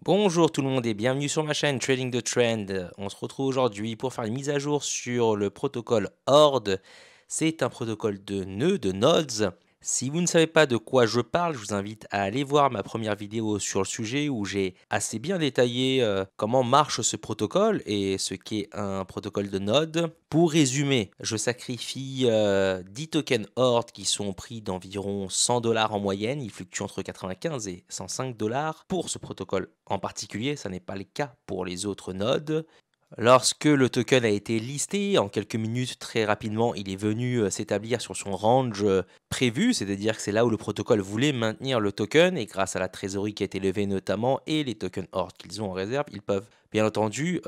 Bonjour tout le monde et bienvenue sur ma chaîne Trading the Trend. On se retrouve aujourd'hui pour faire une mise à jour sur le protocole Horde. C'est un protocole de nœuds, de nodes. Si vous ne savez pas de quoi je parle, je vous invite à aller voir ma première vidéo sur le sujet où j'ai assez bien détaillé comment marche ce protocole et ce qu'est un protocole de node. Pour résumer, je sacrifie 10 tokens Horde qui sont au prix d'environ 100 $ en moyenne. Ils fluctuent entre 95 et 105 $ pour ce protocole en particulier. Ça n'est pas le cas pour les autres nodes. Lorsque le token a été listé, en quelques minutes, très rapidement, il est venu s'établir sur son range prévu, c'est-à-dire que c'est là où le protocole voulait maintenir le token, et grâce à la trésorerie qui a été levée notamment, et les tokens Horde qu'ils ont en réserve, ils peuvent bien entendu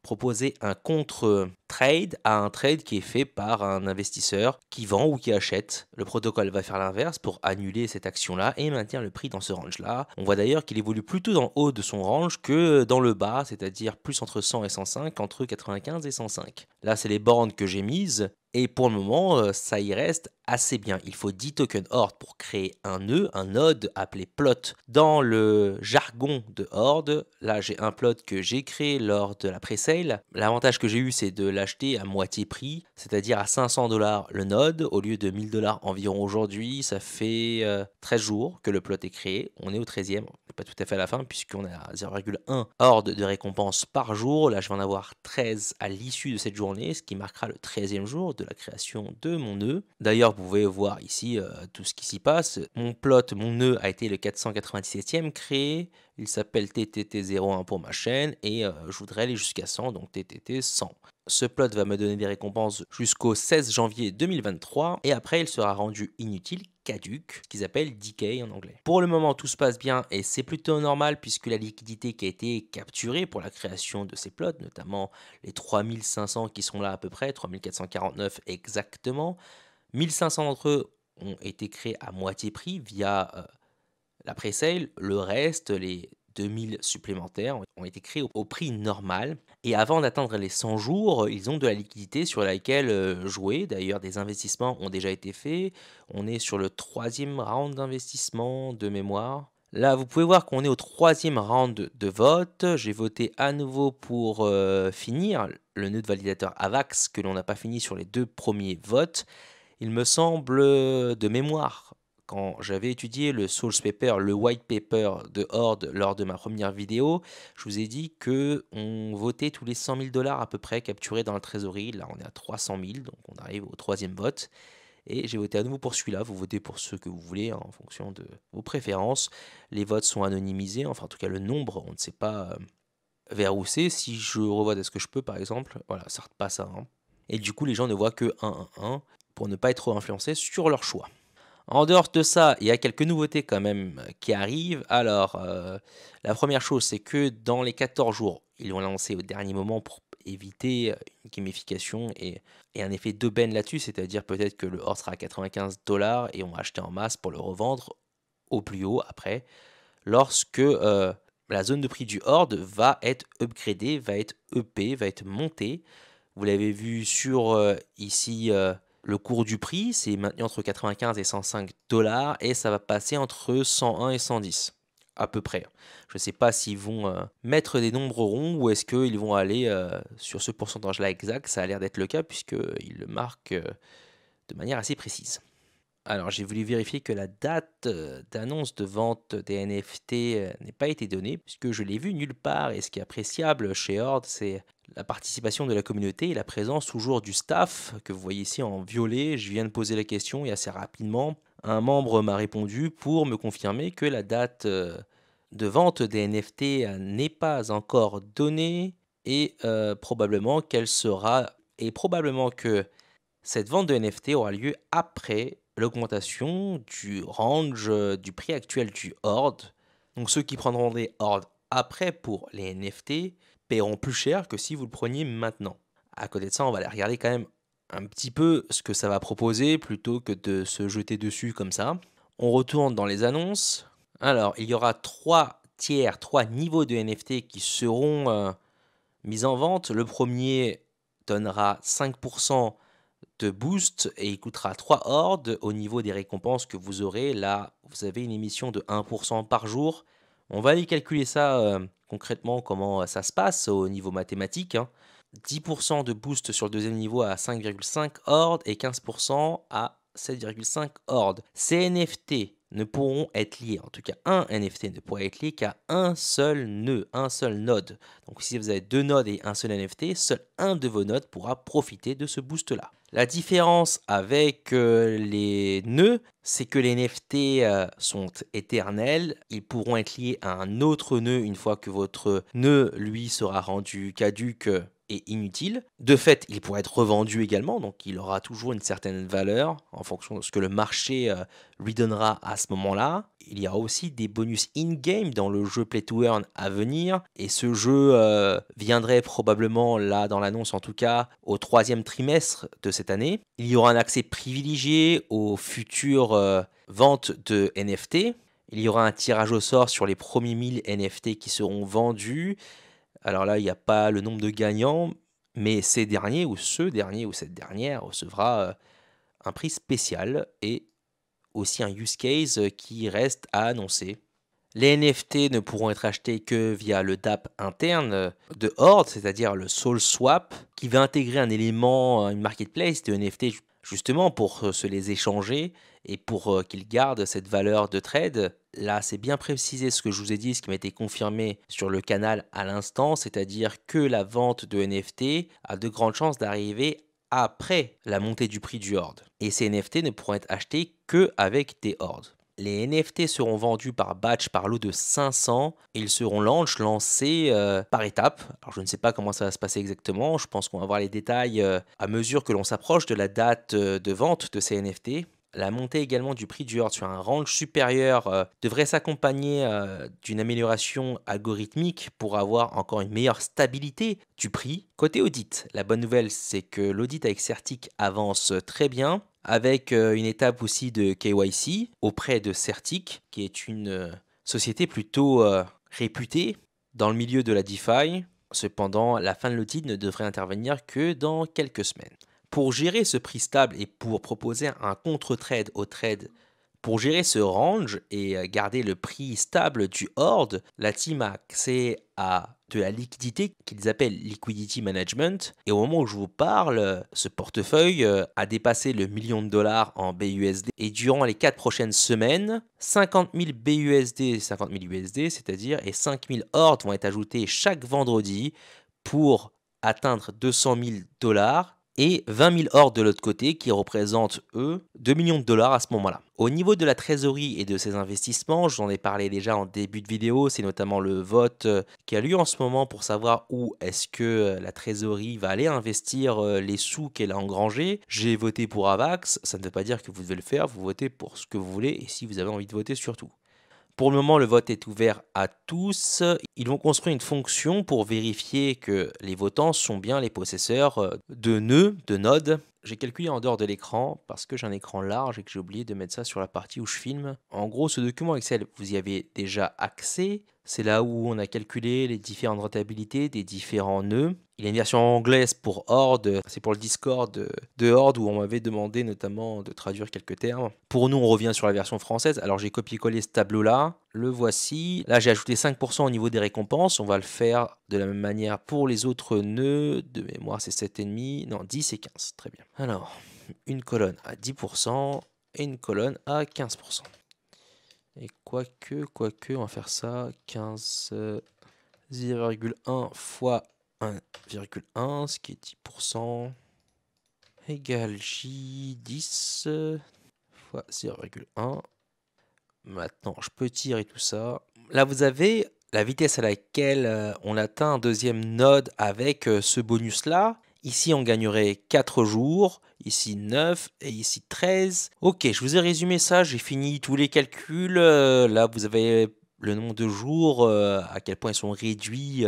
proposer un contre-trade à un trade qui est fait par un investisseur qui vend ou qui achète. Le protocole va faire l'inverse pour annuler cette action-là et maintenir le prix dans ce range-là. On voit d'ailleurs qu'il évolue plutôt dans le haut de son range que dans le bas, c'est-à-dire plus entre 100 et 105, entre 95 et 105. Là, c'est les bornes que j'ai mises. Et pour le moment, ça y reste assez bien. Il faut 10 tokens Horde pour créer un nœud, un node appelé plot dans le jargon de Horde. Là, j'ai un plot que j'ai créé lors de la pre-sale. L'avantage que j'ai eu, c'est de l'acheter à moitié prix, c'est-à-dire à 500 $ le node, au lieu de 1000 $ environ aujourd'hui. Ça fait 13 jours que le plot est créé. On est au 13e, pas tout à fait à la fin, puisqu'on est à 0,1 Horde de récompenses par jour. Là, je vais en avoir 13 à l'issue de cette journée, ce qui marquera le 13e jour de la création de mon nœud. D'ailleurs, vous pouvez voir ici tout ce qui s'y passe. Mon plot, mon nœud a été le 497e créé. Il s'appelle TTT01 pour ma chaîne et je voudrais aller jusqu'à 100, donc TTT 100. Ce plot va me donner des récompenses jusqu'au 16 janvier 2023 et après il sera rendu inutile, caduc, ce qu'ils appellent decay en anglais. Pour le moment tout se passe bien et c'est plutôt normal puisque la liquidité qui a été capturée pour la création de ces plots, notamment les 3500 qui sont là à peu près, 3449 exactement, 1500 d'entre eux ont été créés à moitié prix via la pre-sale. Le reste, les 2000 supplémentaires, ont été créés au prix normal. Et avant d'atteindre les 100 jours, ils ont de la liquidité sur laquelle jouer. D'ailleurs, des investissements ont déjà été faits. On est sur le 3e round d'investissement de mémoire. Là, vous pouvez voir qu'on est au 3e round de vote. J'ai voté à nouveau pour finir le nœud de validateur AVAX que l'on n'a pas fini sur les 2 premiers votes. Il me semble de mémoire, quand j'avais étudié le Source Paper, le White Paper de Horde lors de ma première vidéo, je vous ai dit que on votait tous les 100 000 $ à peu près capturés dans la trésorerie. Là, on est à 300 000, donc on arrive au 3e vote. Et j'ai voté à nouveau pour celui-là. Vous votez pour ceux que vous voulez hein, en fonction de vos préférences. Les votes sont anonymisés, enfin en tout cas le nombre, on ne sait pas vers où c'est. Si je revote est-ce que je peux par exemple, voilà, ça repasse à 1. Et du coup, les gens ne voient que 1, 1, 1 pour ne pas être trop influencés sur leur choix. En dehors de ça, il y a quelques nouveautés quand même qui arrivent. Alors, la première chose, c'est que dans les 14 jours, ils l'ont lancé au dernier moment pour éviter une gamification et un effet d'aubaine là-dessus, c'est-à-dire peut-être que le Horde sera à 95 $ et on va acheter en masse pour le revendre au plus haut après, lorsque la zone de prix du Horde va être upgradée, va être EP, va être montée. Vous l'avez vu sur ici le cours du prix, c'est maintenu entre 95 et 105 $ et ça va passer entre 101 et 110 à peu près. Je ne sais pas s'ils vont mettre des nombres ronds ou est-ce qu'ils vont aller sur ce pourcentage-là exact. Ça a l'air d'être le cas puisqu'ils le marquent de manière assez précise. Alors, j'ai voulu vérifier que la date d'annonce de vente des NFT n'ait pas été donnée, puisque je l'ai vu nulle part. Et ce qui est appréciable chez Horde, c'est la participation de la communauté et la présence toujours du staff, que vous voyez ici en violet. Je viens de poser la question et assez rapidement, un membre m'a répondu pour me confirmer que la date de vente des NFT n'est pas encore donnée et probablement qu'elle sera... Et probablement que cette vente de NFT aura lieu après l'augmentation du range du prix actuel du Horde. Donc ceux qui prendront des Hordes après pour les NFT paieront plus cher que si vous le preniez maintenant. À côté de ça, on va aller regarder quand même un petit peu ce que ça va proposer plutôt que de se jeter dessus comme ça. On retourne dans les annonces. Alors, il y aura 3 tiers, 3 niveaux de NFT qui seront mis en vente. Le premier donnera 5% de boost et il coûtera 3 hordes au niveau des récompenses que vous aurez. Là, vous avez une émission de 1% par jour. On va aller calculer ça concrètement, comment ça se passe au niveau mathématique, hein. 10% de boost sur le deuxième niveau à 5,5 ordres et 15% à 7,5 ordres. Ces NFT ne pourront être liés, en tout cas un NFT ne pourra être lié qu'à un seul nœud, un seul node. Donc si vous avez deux nodes et un seul NFT, seul un de vos nodes pourra profiter de ce boost-là. La différence avec les nœuds, c'est que les NFT sont éternels. Ils pourront être liés à un autre nœud une fois que votre nœud, lui, sera rendu caduque et inutile. De fait, il pourra être revendu également, donc il aura toujours une certaine valeur en fonction de ce que le marché lui donnera à ce moment-là. Il y aura aussi des bonus in-game dans le jeu Play to Earn à venir, et ce jeu viendrait probablement, là dans l'annonce en tout cas, au 3e trimestre de cette année. Il y aura un accès privilégié aux futures ventes de NFT. Il y aura un tirage au sort sur les premiers 1000 NFT qui seront vendus. Alors là, il n'y a pas le nombre de gagnants, mais ces derniers ou ce dernier ou cette dernière recevra un prix spécial et aussi un use case qui reste à annoncer. Les NFT ne pourront être achetés que via le DApp interne de Horde, c'est-à-dire le Soul Swap, qui va intégrer un élément, une marketplace de NFT justement pour se les échanger et pour qu'ils gardent cette valeur de trade. Là, c'est bien précisé ce que je vous ai dit, ce qui m'a été confirmé sur le canal à l'instant, c'est-à-dire que la vente de NFT a de grandes chances d'arriver après la montée du prix du Horde. Et ces NFT ne pourront être achetés qu'avec des Hordes. Les NFT seront vendus par batch par lot de 500 et ils seront lancés par étapes. Alors je ne sais pas comment ça va se passer exactement, je pense qu'on va voir les détails à mesure que l'on s'approche de la date de vente de ces NFT. La montée également du prix du Horde sur un range supérieur devrait s'accompagner d'une amélioration algorithmique pour avoir encore une meilleure stabilité du prix. Côté audit, la bonne nouvelle c'est que l'audit avec Certic avance très bien, avec une étape aussi de KYC auprès de Certic, qui est une société plutôt réputée dans le milieu de la DeFi. Cependant, la fin de l'audit ne devrait intervenir que dans quelques semaines. Pour gérer ce prix stable et pour proposer un contre-trade au trade, pour gérer ce range et garder le prix stable du Horde, la team a accès à de la liquidité qu'ils appellent Liquidity Management. Et au moment où je vous parle, ce portefeuille a dépassé le million de dollars en BUSD. Et durant les 4 prochaines semaines, 50 000 BUSD, 50 000 USD, c'est-à-dire, et 5 000 Hordes vont être ajoutés chaque vendredi pour atteindre 200 000 dollars. Et 20 000 Hordes de l'autre côté qui représentent, eux, 2 millions de dollars à ce moment-là. Au niveau de la trésorerie et de ses investissements, je vous en ai parlé déjà en début de vidéo, c'est notamment le vote qui a lieu en ce moment pour savoir où est-ce que la trésorerie va aller investir les sous qu'elle a engrangés. J'ai voté pour Avax, ça ne veut pas dire que vous devez le faire, vous votez pour ce que vous voulez et si vous avez envie de voter surtout. Pour le moment, le vote est ouvert à tous. Ils vont construire une fonction pour vérifier que les votants sont bien les possesseurs de nœuds, de nodes. J'ai calculé en dehors de l'écran parce que j'ai un écran large et que j'ai oublié de mettre ça sur la partie où je filme. En gros, ce document Excel, vous y avez déjà accès. C'est là où on a calculé les différentes rentabilités des différents nœuds. Il y a une version anglaise pour Horde, c'est pour le Discord de Horde où on m'avait demandé notamment de traduire quelques termes. Pour nous, on revient sur la version française. Alors j'ai copié-collé ce tableau-là, le voici. Là, j'ai ajouté 5% au niveau des récompenses. On va le faire de la même manière pour les autres nœuds. De mémoire, c'est 7,5, non 10 et 15, très bien. Alors, une colonne à 10% et une colonne à 15%. Et quoique, on va faire ça, 15, 0,1 fois 1,1, ce qui est 10%, égale J10 fois 0,1. Maintenant, je peux tirer tout ça. Là, vous avez la vitesse à laquelle on atteint un deuxième node avec ce bonus-là. Ici, on gagnerait 4 jours, ici 9 et ici 13. Ok, je vous ai résumé ça, j'ai fini tous les calculs. Là, vous avez le nombre de jours, à quel point ils sont réduits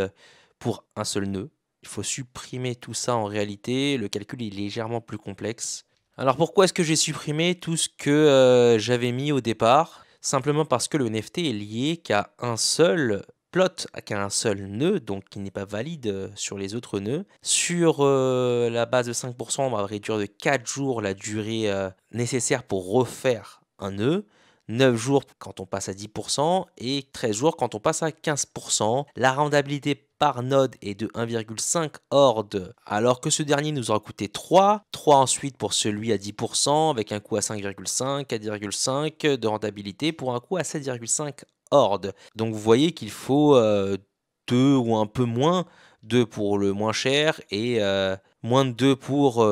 pour un seul nœud. Il faut supprimer tout ça en réalité. Le calcul est légèrement plus complexe. Alors pourquoi est-ce que j'ai supprimé tout ce que j'avais mis au départ? Simplement parce que le NFT est lié qu'à un seul plot, qu'à un seul nœud, donc qui n'est pas valide sur les autres nœuds. Sur la base de 5%, on va réduire de 4 jours la durée nécessaire pour refaire un nœud. 9 jours quand on passe à 10% et 13 jours quand on passe à 15%. La rentabilité par node est de 1,5 ORD, alors que ce dernier nous aura coûté 3. 3 ensuite pour celui à 10%, avec un coût à 5,5, 4,5 de rentabilité pour un coût à 7,5 ORD. Donc vous voyez qu'il faut 2 ou un peu moins, 2 pour le moins cher et moins de 2 pour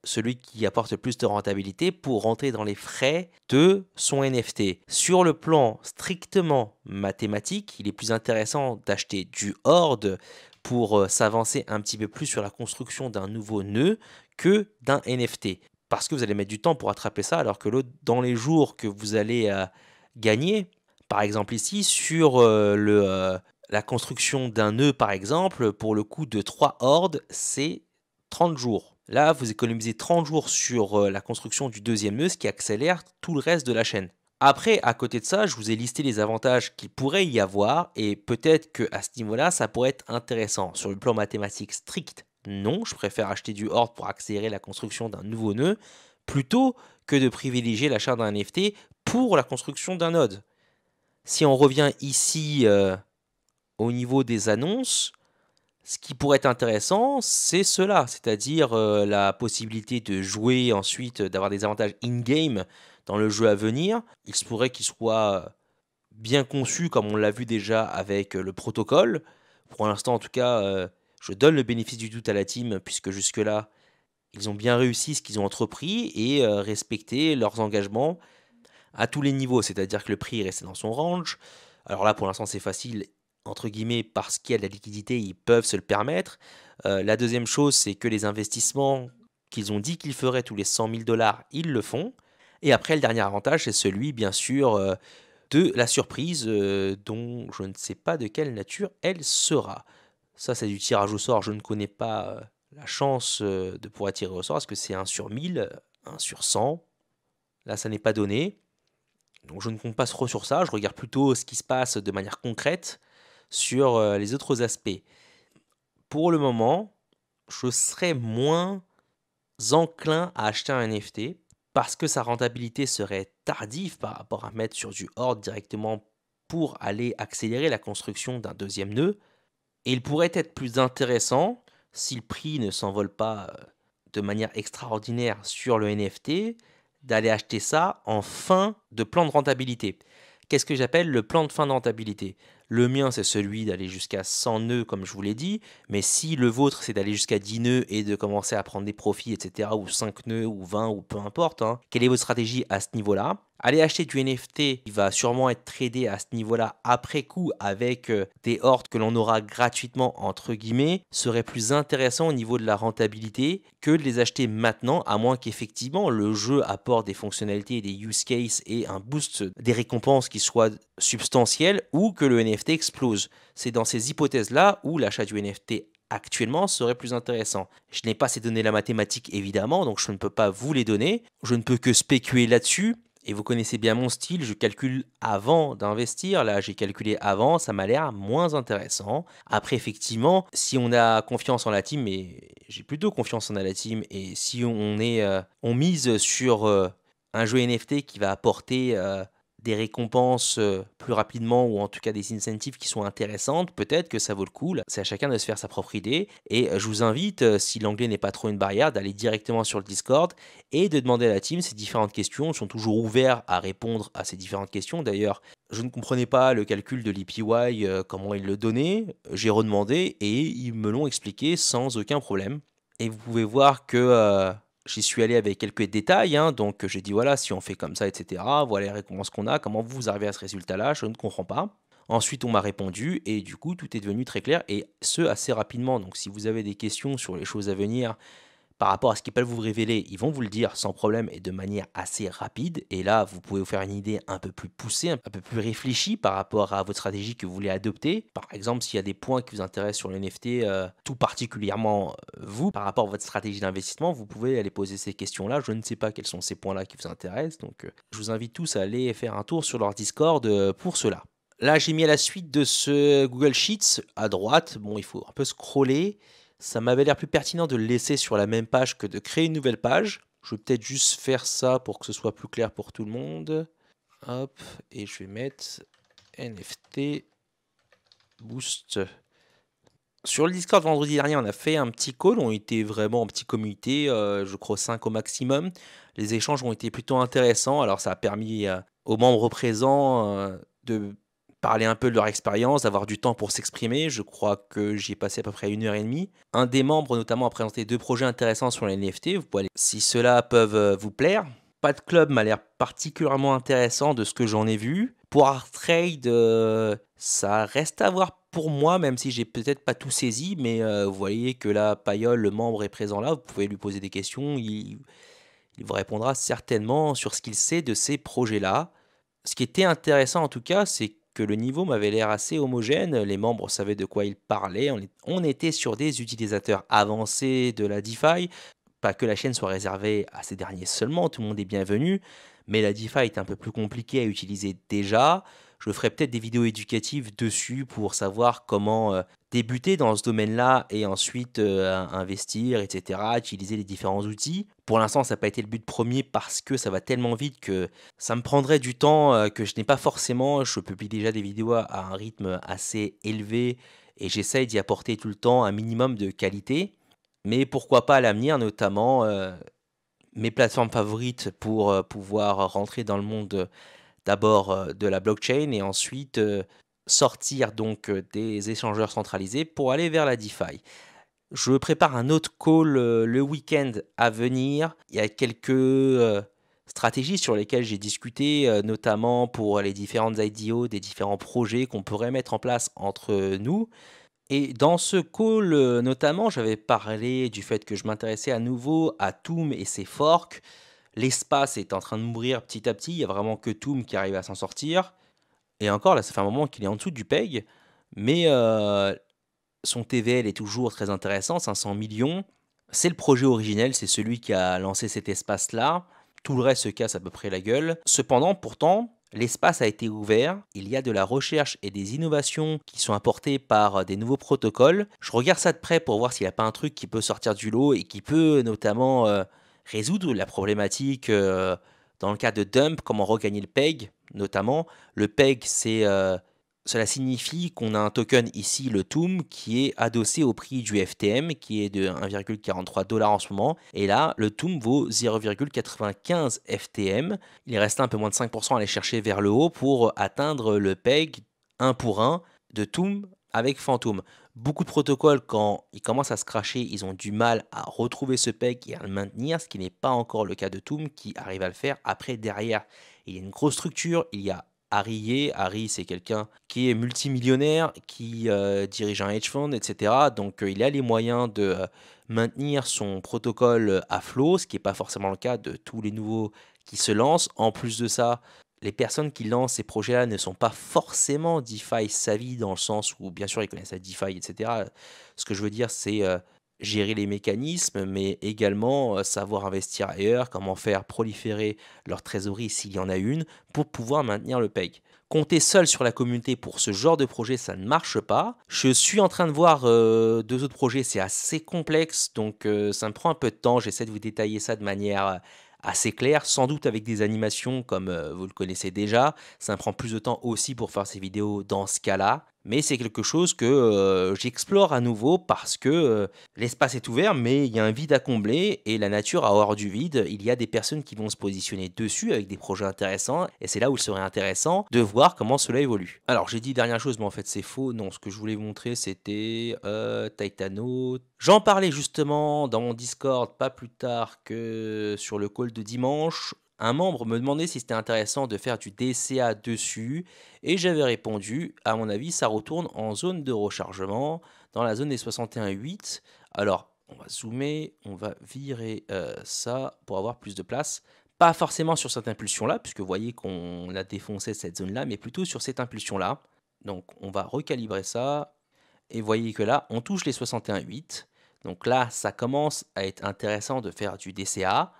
celui qui apporte le plus de rentabilité pour rentrer dans les frais de son NFT. Sur le plan strictement mathématique, il est plus intéressant d'acheter du Horde pour s'avancer un petit peu plus sur la construction d'un nouveau nœud que d'un NFT. Parce que vous allez mettre du temps pour attraper ça, alors que l'autre, dans les jours que vous allez gagner, par exemple ici, sur la construction d'un nœud, par exemple, pour le coût de 3 hordes, c'est 30 jours. Là, vous économisez 30 jours sur la construction du deuxième nœud, ce qui accélère tout le reste de la chaîne. Après, à côté de ça, je vous ai listé les avantages qu'il pourrait y avoir et peut-être qu'à ce niveau-là, ça pourrait être intéressant. Sur le plan mathématique strict, non, je préfère acheter du Horde pour accélérer la construction d'un nouveau nœud plutôt que de privilégier l'achat d'un NFT pour la construction d'un node. Si on revient ici au niveau des annonces, ce qui pourrait être intéressant, c'est cela, c'est-à-dire la possibilité de jouer ensuite, d'avoir des avantages in-game dans le jeu à venir. Il se pourrait qu'il soit bien conçu, comme on l'a vu déjà avec le protocole. Pour l'instant, en tout cas, je donne le bénéfice du doute à la team, puisque jusque-là, ils ont bien réussi ce qu'ils ont entrepris et respecté leurs engagements à tous les niveaux, c'est-à-dire que le prix est resté dans son range. Alors là, pour l'instant, c'est facile, entre guillemets, parce qu'il y a de la liquidité, ils peuvent se le permettre. La deuxième chose, c'est que les investissements qu'ils ont dit qu'ils feraient tous les 100 000 dollars, ils le font. Et après, le dernier avantage, c'est celui, bien sûr, de la surprise, dont je ne sais pas de quelle nature elle sera. Ça, c'est du tirage au sort. Je ne connais pas la chance de pouvoir tirer au sort. Est-ce que c'est 1 sur 1000, 1 sur 100? Là, ça n'est pas donné. Donc je ne compte pas trop sur ça, je regarde plutôt ce qui se passe de manière concrète sur les autres aspects. Pour le moment, je serais moins enclin à acheter un NFT parce que sa rentabilité serait tardive par rapport à mettre sur du Horde directement pour aller accélérer la construction d'un deuxième nœud. Et il pourrait être plus intéressant si le prix ne s'envole pas de manière extraordinaire sur le NFT, d'aller acheter ça en fin de plan de rentabilité. Qu'est-ce que j'appelle le plan de fin de rentabilité? Le mien, c'est celui d'aller jusqu'à 100 nœuds, comme je vous l'ai dit, mais si le vôtre, c'est d'aller jusqu'à 10 nœuds et de commencer à prendre des profits, etc., ou 5 nœuds, ou 20, ou peu importe, hein, quelle est votre stratégie à ce niveau-là? Aller acheter du NFT, il va sûrement être tradé à ce niveau-là après coup avec des hordes que l'on aura gratuitement, entre guillemets, serait plus intéressant au niveau de la rentabilité que de les acheter maintenant, à moins qu'effectivement le jeu apporte des fonctionnalités, des use cases et un boost des récompenses qui soient substantiels ou que le NFT explose. C'est dans ces hypothèses-là où l'achat du NFT actuellement serait plus intéressant. Je n'ai pas ces données-là mathématiques évidemment, donc je ne peux pas vous les donner. Je ne peux que spéculer là-dessus. Et vous connaissez bien mon style, je calcule avant d'investir. Là, j'ai calculé avant, ça m'a l'air moins intéressant. Après, effectivement, si on a confiance en la team, et j'ai plutôt confiance en la team, et si on mise sur un jeu NFT qui va apporter des récompenses plus rapidement ou en tout cas des incentives qui sont intéressantes, peut-être que ça vaut le coup. C'est à chacun de se faire sa propre idée. Et je vous invite, si l'anglais n'est pas trop une barrière, d'aller directement sur le Discord et de demander à la team ces différentes questions. Ils sont toujours ouverts à répondre à ces différentes questions. D'ailleurs, je ne comprenais pas le calcul de l'EPY, comment ils le donnaient. J'ai redemandé et ils me l'ont expliqué sans aucun problème. Et vous pouvez voir que j'y suis allé avec quelques détails, hein, donc j'ai dit voilà, si on fait comme ça, etc., voilà les récompenses qu'on a, comment vous arrivez à ce résultat-là, je ne comprends pas. Ensuite, on m'a répondu et du coup, tout est devenu très clair et ce assez rapidement. Donc, si vous avez des questions sur les choses à venir, par rapport à ce qu'ils peuvent vous révéler, ils vont vous le dire sans problème et de manière assez rapide. Et là, vous pouvez vous faire une idée un peu plus poussée, un peu plus réfléchie par rapport à votre stratégie que vous voulez adopter. Par exemple, s'il y a des points qui vous intéressent sur le NFT, tout particulièrement vous, par rapport à votre stratégie d'investissement, vous pouvez aller poser ces questions-là. Je ne sais pas quels sont ces points-là qui vous intéressent. Donc, je vous invite tous à aller faire un tour sur leur Discord pour cela. Là, j'ai mis à la suite de ce Google Sheets à droite. Bon, il faut un peu scroller. Ça m'avait l'air plus pertinent de le laisser sur la même page que de créer une nouvelle page. Je vais peut-être juste faire ça pour que ce soit plus clair pour tout le monde. Hop, et je vais mettre NFT Boost. Sur le Discord vendredi dernier, on a fait un petit call, on était vraiment en petit comité, je crois 5 au maximum. Les échanges ont été plutôt intéressants, alors ça a permis aux membres présents de parler un peu de leur expérience, d'avoir du temps pour s'exprimer. Je crois que j'y ai passé à peu près 1 heure et demie. Un des membres notamment a présenté 2 projets intéressants sur les NFT, vous pouvez aller si ceux-là peuvent vous plaire. Pas de club m'a l'air particulièrement intéressant de ce que j'en ai vu. Pour Art Trade, ça reste à voir pour moi, même si j'ai peut-être pas tout saisi, mais vous voyez que là, Payol, le membre, est présent là, vous pouvez lui poser des questions, il vous répondra certainement sur ce qu'il sait de ces projets-là. Ce qui était intéressant en tout cas, c'est que le niveau m'avait l'air assez homogène, les membres savaient de quoi ils parlaient, on était sur des utilisateurs avancés de la DeFi, pas que la chaîne soit réservée à ces derniers seulement, tout le monde est bienvenu, mais la DeFi est un peu plus compliquée à utiliser déjà. Je ferai peut-être des vidéos éducatives dessus pour savoir comment débuter dans ce domaine-là et ensuite investir, etc., utiliser les différents outils. Pour l'instant, ça n'a pas été le but premier parce que ça va tellement vite que ça me prendrait du temps que je n'ai pas forcément. Je publie déjà des vidéos à un rythme assez élevé et j'essaye d'y apporter tout le temps un minimum de qualité. Mais pourquoi pas à l'avenir, notamment mes plateformes favorites pour pouvoir rentrer dans le monde d'abord de la blockchain et ensuite sortir donc des échangeurs centralisés pour aller vers la DeFi. Je prépare un autre call le week-end à venir. Il y a quelques stratégies sur lesquelles j'ai discuté, notamment pour les différentes IDO des différents projets qu'on pourrait mettre en place entre nous. Et dans ce call, notamment, j'avais parlé du fait que je m'intéressais à nouveau à Toom et ses forks. L'espace est en train de mourir petit à petit, il y a vraiment que Toom qui arrive à s'en sortir. Et encore, là, ça fait un moment qu'il est en dessous du PEG, mais son TVL est toujours très intéressant, 500 millions. C'est le projet originel, c'est celui qui a lancé cet espace-là. Tout le reste se casse à peu près la gueule. Cependant, pourtant, l'espace a été ouvert. Il y a de la recherche et des innovations qui sont apportées par des nouveaux protocoles. Je regarde ça de près pour voir s'il n'y a pas un truc qui peut sortir du lot et qui peut notamment résoudre la problématique dans le cas de dump, comment regagner le PEG, notamment. Le PEG, cela signifie qu'on a un token ici, le TOOM, qui est adossé au prix du FTM, qui est de 1,43 $ en ce moment. Et là, le TOOM vaut 0,95 FTM. Il reste un peu moins de 5% à aller chercher vers le haut pour atteindre le PEG 1 pour 1 de TOOM avec Phantom. Beaucoup de protocoles, quand ils commencent à se cracher, ils ont du mal à retrouver ce PEG et à le maintenir, ce qui n'est pas encore le cas de TOOM, qui arrive à le faire. Après, derrière, il y a une grosse structure, il y a Harry, c'est quelqu'un qui est multimillionnaire, qui dirige un hedge fund, etc. Donc il a les moyens de maintenir son protocole à flot, ce qui n'est pas forcément le cas de tous les nouveaux qui se lancent. En plus de ça, les personnes qui lancent ces projets-là ne sont pas forcément DeFi savvy dans le sens où, bien sûr, ils connaissent la DeFi, etc. Ce que je veux dire, c'est gérer les mécanismes, mais également savoir investir ailleurs, comment faire proliférer leur trésorerie s'il y en a une, pour pouvoir maintenir le PEG. Compter seul sur la communauté pour ce genre de projet, ça ne marche pas. Je suis en train de voir 2 autres projets, c'est assez complexe, donc ça me prend un peu de temps. J'essaie de vous détailler ça de manière assez claire, sans doute avec des animations comme vous le connaissez déjà. Ça me prend plus de temps aussi pour faire ces vidéos dans ce cas-là. Mais c'est quelque chose que j'explore à nouveau parce que l'espace est ouvert, mais il y a un vide à combler et la nature a horreur du vide. Il y a des personnes qui vont se positionner dessus avec des projets intéressants et c'est là où il serait intéressant de voir comment cela évolue. Alors j'ai dit dernière chose, mais en fait c'est faux. Non, ce que je voulais vous montrer c'était Titano. J'en parlais justement dans mon Discord pas plus tard que sur le call de dimanche. Un membre me demandait si c'était intéressant de faire du DCA dessus et j'avais répondu, à mon avis, ça retourne en zone de rechargement, dans la zone des 61,8. Alors, on va zoomer, on va virer ça pour avoir plus de place. Pas forcément sur cette impulsion-là, puisque vous voyez qu'on a défoncé cette zone-là, mais plutôt sur cette impulsion-là. Donc, on va recalibrer ça. Et vous voyez que là, on touche les 61,8. Donc là, ça commence à être intéressant de faire du DCA.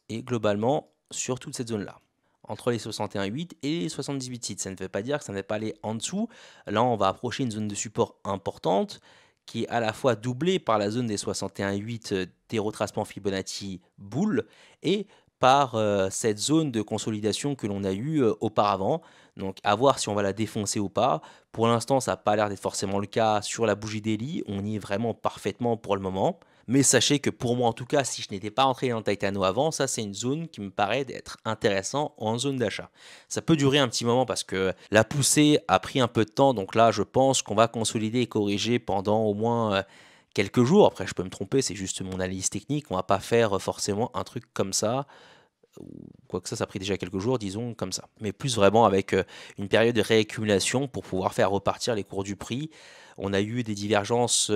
Et globalement, sur toute cette zone-là, entre les 61,8 et les 78,6. Ça ne veut pas dire que ça n'est pas aller en dessous. Là, on va approcher une zone de support importante qui est à la fois doublée par la zone des 61,8 des retracements Fibonacci boule et par cette zone de consolidation que l'on a eue auparavant. Donc à voir si on va la défoncer ou pas. Pour l'instant, ça n'a pas l'air d'être forcément le cas sur la bougie daily. On y est vraiment parfaitement pour le moment. Mais sachez que pour moi en tout cas, si je n'étais pas entré dans Titano avant, ça c'est une zone qui me paraît d'être intéressant en zone d'achat. Ça peut durer un petit moment parce que la poussée a pris un peu de temps. Donc là, je pense qu'on va consolider et corriger pendant au moins quelques jours. Après, je peux me tromper, c'est juste mon analyse technique. On va pas faire forcément un truc comme ça. Ou quoi que ça a pris déjà quelques jours, disons comme ça. Mais plus vraiment avec une période de réaccumulation pour pouvoir faire repartir les cours du prix. On a eu des divergences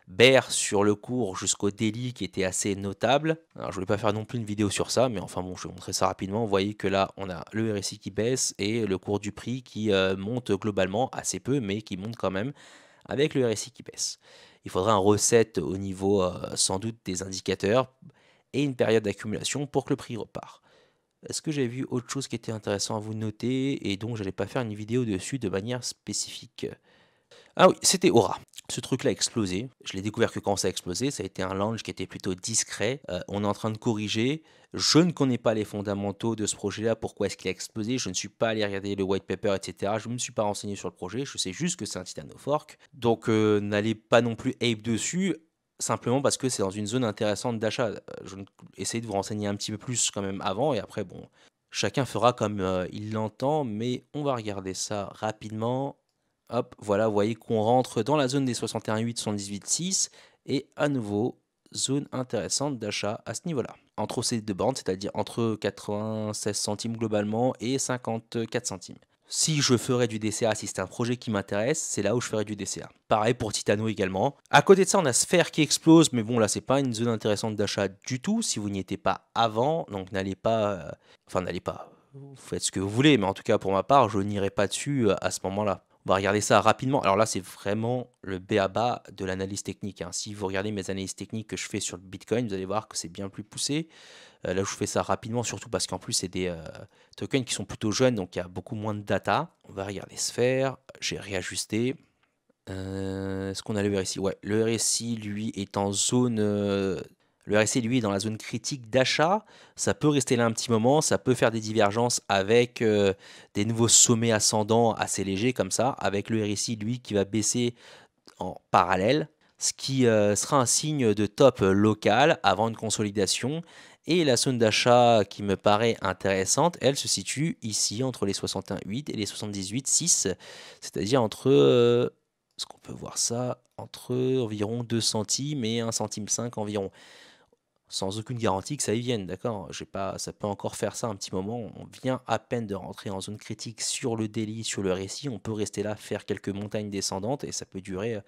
bear sur le cours jusqu'au daily qui étaient assez notables. Alors je ne vais pas faire non plus une vidéo sur ça, mais enfin bon, je vais montrer ça rapidement. Vous voyez que là, on a le RSI qui baisse et le cours du prix qui monte globalement assez peu, mais qui monte quand même avec le RSI qui baisse. Il faudra un reset au niveau sans doute des indicateurs et une période d'accumulation pour que le prix repart. Est-ce que j'ai vu autre chose qui était intéressant à vous noter et dont je n'allais pas faire une vidéo dessus de manière spécifique? Ah oui, c'était Aura. Ce truc-là a explosé. Je l'ai découvert que quand ça a explosé, ça a été un launch qui était plutôt discret. On est en train de corriger. Je ne connais pas les fondamentaux de ce projet-là. Pourquoi est-ce qu'il a explosé? Je ne suis pas allé regarder le white paper, etc. Je ne me suis pas renseigné sur le projet. Je sais juste que c'est un Titano Fork. Donc n'allez pas non plus ape dessus. Simplement parce que c'est dans une zone intéressante d'achat. Essayez de vous renseigner un petit peu plus quand même avant. Et après, bon, chacun fera comme il l'entend. Mais on va regarder ça rapidement. Hop, voilà, vous voyez qu'on rentre dans la zone des 61,8, 78,6 et à nouveau, zone intéressante d'achat à ce niveau-là. Entre ces deux bandes, c'est-à-dire entre 96 centimes globalement et 54 centimes. Si je ferais du DCA, si c'est un projet qui m'intéresse, c'est là où je ferais du DCA. Pareil pour Titano également. À côté de ça, on a Sphere qui explose, mais bon, là, c'est pas une zone intéressante d'achat du tout si vous n'y étiez pas avant, donc n'allez pas. Enfin, n'allez pas. Vous faites ce que vous voulez, mais en tout cas, pour ma part, je n'irai pas dessus à ce moment-là. On va regarder ça rapidement. Alors là, c'est vraiment le b.a.-ba de l'analyse technique, hein. Si vous regardez mes analyses techniques que je fais sur le Bitcoin, vous allez voir que c'est bien plus poussé. Là, je fais ça rapidement, surtout parce qu'en plus, c'est des tokens qui sont plutôt jeunes, donc il y a beaucoup moins de data. On va regarder Sphère. J'ai réajusté. Est-ce qu'on a le RSI? Ouais, le RSI, lui, est en zone... le RSI, lui, est dans la zone critique d'achat. Ça peut rester là un petit moment, ça peut faire des divergences avec des nouveaux sommets ascendants assez légers comme ça, avec le RSI, lui, qui va baisser en parallèle, ce qui sera un signe de top local avant une consolidation. Et la zone d'achat qui me paraît intéressante, elle se situe ici entre les 61,8 et les 78,6, c'est-à-dire entre est-ce qu'on peut voir ça? Entre environ 2 centimes et 1,5 centime environ. Sans aucune garantie que ça y vienne, d'accord? Ça peut encore faire ça un petit moment. On vient à peine de rentrer en zone critique sur le daily, sur le récit. On peut rester là, faire quelques montagnes descendantes et ça peut durer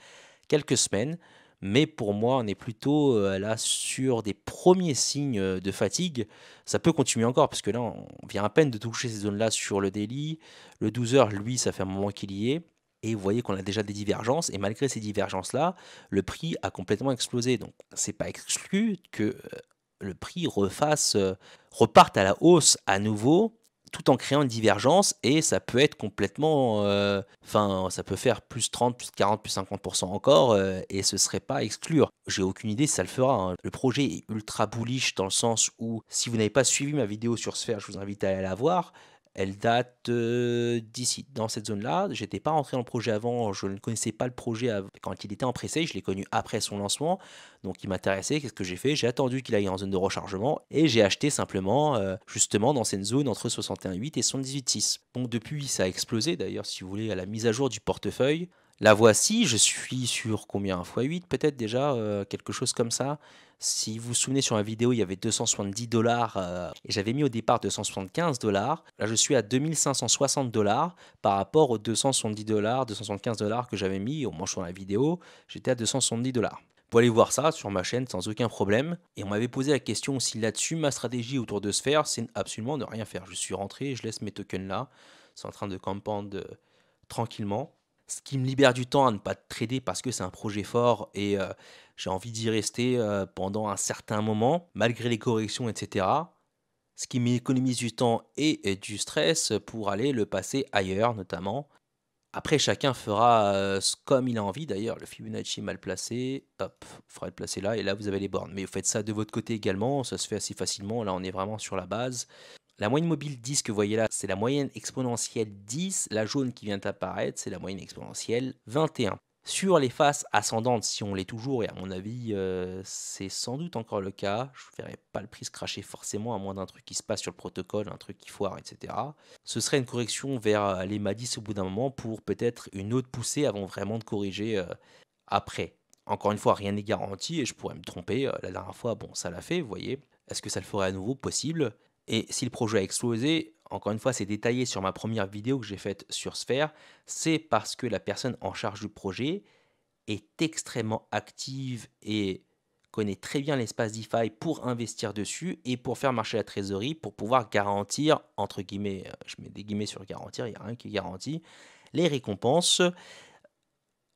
quelques semaines. Mais pour moi, on est plutôt là sur des premiers signes de fatigue. Ça peut continuer encore parce que là, on vient à peine de toucher ces zones-là sur le daily. Le 12 heures, lui, ça fait un moment qu'il y est. Et vous voyez qu'on a déjà des divergences, et malgré ces divergences-là, le prix a complètement explosé. Donc, c'est pas exclu que le prix reparte à la hausse à nouveau, tout en créant une divergence, et ça peut être complètement, ça peut faire plus 30, plus 40, plus 50% encore, et ce serait pas à exclure. J'ai aucune idée si ça le fera, hein. Le projet est ultra bullish dans le sens où, si vous n'avez pas suivi ma vidéo sur Sphere, je vous invite à aller la voir. Elle date d'ici, dans cette zone-là. J'étais pas rentré dans le projet avant, je ne connaissais pas le projet quand il était en pré-sale, je l'ai connu après son lancement, donc il m'intéressait. Qu'est-ce que j'ai fait? J'ai attendu qu'il aille en zone de rechargement et j'ai acheté simplement justement dans cette zone entre 61,8 et 78,6. Donc depuis, ça a explosé d'ailleurs, si vous voulez, à la mise à jour du portefeuille. La voici, je suis sur combien? x8 peut-être déjà, quelque chose comme ça. Si vous vous souvenez, sur la vidéo, il y avait 270 dollars et j'avais mis au départ 275 dollars. Là, je suis à 2560 dollars par rapport aux 270 dollars, 275 dollars que j'avais mis au moment sur la vidéo. J'étais à 270 dollars. Vous pouvez aller voir ça sur ma chaîne sans aucun problème. Et on m'avait posé la question aussi là-dessus. Ma stratégie autour de Sphere, c'est absolument ne rien faire. Je suis rentré, je laisse mes tokens là. C'est en train de compound tranquillement. Ce qui me libère du temps à ne pas trader parce que c'est un projet fort et j'ai envie d'y rester pendant un certain moment, malgré les corrections, etc. Ce qui m'économise du temps et du stress pour aller le passer ailleurs, notamment. Après, chacun fera comme il a envie. D'ailleurs, le Fibonacci mal placé, hop, il faudra le placer là, et là, vous avez les bornes. Mais vous faites ça de votre côté également, ça se fait assez facilement. Là, on est vraiment sur la base. La moyenne mobile 10 que vous voyez là, c'est la moyenne exponentielle 10. La jaune qui vient d'apparaître, c'est la moyenne exponentielle 21. Sur les faces ascendantes, si on l'est toujours, et à mon avis, c'est sans doute encore le cas, je ne verrai pas le prix se cracher forcément, à moins d'un truc qui se passe sur le protocole, un truc qui foire, etc. Ce serait une correction vers les MA10 au bout d'un moment pour peut-être une autre poussée avant vraiment de corriger après. Encore une fois, rien n'est garanti et je pourrais me tromper. La dernière fois, bon, ça l'a fait, vous voyez. Est-ce que ça le ferait à nouveau? Possible. Et si le projet a explosé, encore une fois, c'est détaillé sur ma première vidéo que j'ai faite sur Sphere, c'est parce que la personne en charge du projet est extrêmement active et connaît très bien l'espace DeFi pour investir dessus et pour faire marcher la trésorerie, pour pouvoir garantir, entre guillemets, je mets des guillemets sur garantir, il n'y a rien qui est garanti, les récompenses.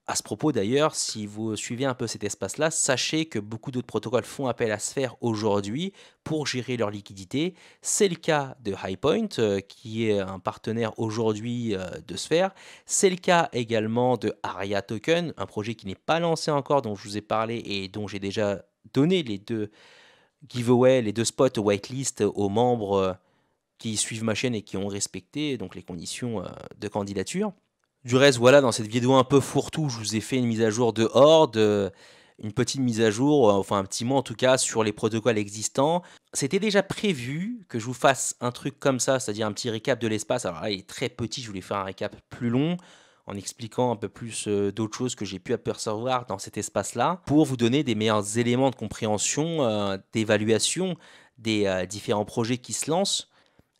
À ce propos d'ailleurs, si vous suivez un peu cet espace-là, sachez que beaucoup d'autres protocoles font appel à Sphere aujourd'hui pour gérer leur liquidité. C'est le cas de Highpoint, qui est un partenaire aujourd'hui de Sphere. C'est le cas également de Aria Token, un projet qui n'est pas lancé encore, dont je vous ai parlé et dont j'ai déjà donné les deux giveaways, les deux spots whitelist aux membres qui suivent ma chaîne et qui ont respecté donc les conditions de candidature. Du reste, voilà, dans cette vidéo un peu fourre-tout, je vous ai fait une mise à jour de Horde, une petite mise à jour, enfin un petit mot en tout cas, sur les protocoles existants. C'était déjà prévu que je vous fasse un truc comme ça, c'est-à-dire un petit récap de l'espace. Alors là, il est très petit, je voulais faire un récap plus long, en expliquant un peu plus d'autres choses que j'ai pu apercevoir dans cet espace-là, pour vous donner des meilleurs éléments de compréhension, d'évaluation des différents projets qui se lancent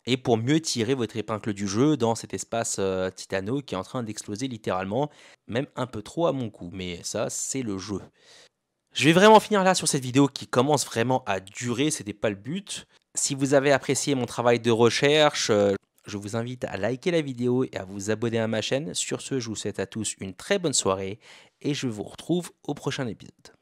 et pour mieux tirer votre épingle du jeu dans cet espace Titano qui est en train d'exploser littéralement, même un peu trop à mon goût, mais ça c'est le jeu. Je vais vraiment finir là sur cette vidéo qui commence vraiment à durer, c'était pas le but. Si vous avez apprécié mon travail de recherche, je vous invite à liker la vidéo et à vous abonner à ma chaîne. Sur ce, je vous souhaite à tous une très bonne soirée et je vous retrouve au prochain épisode.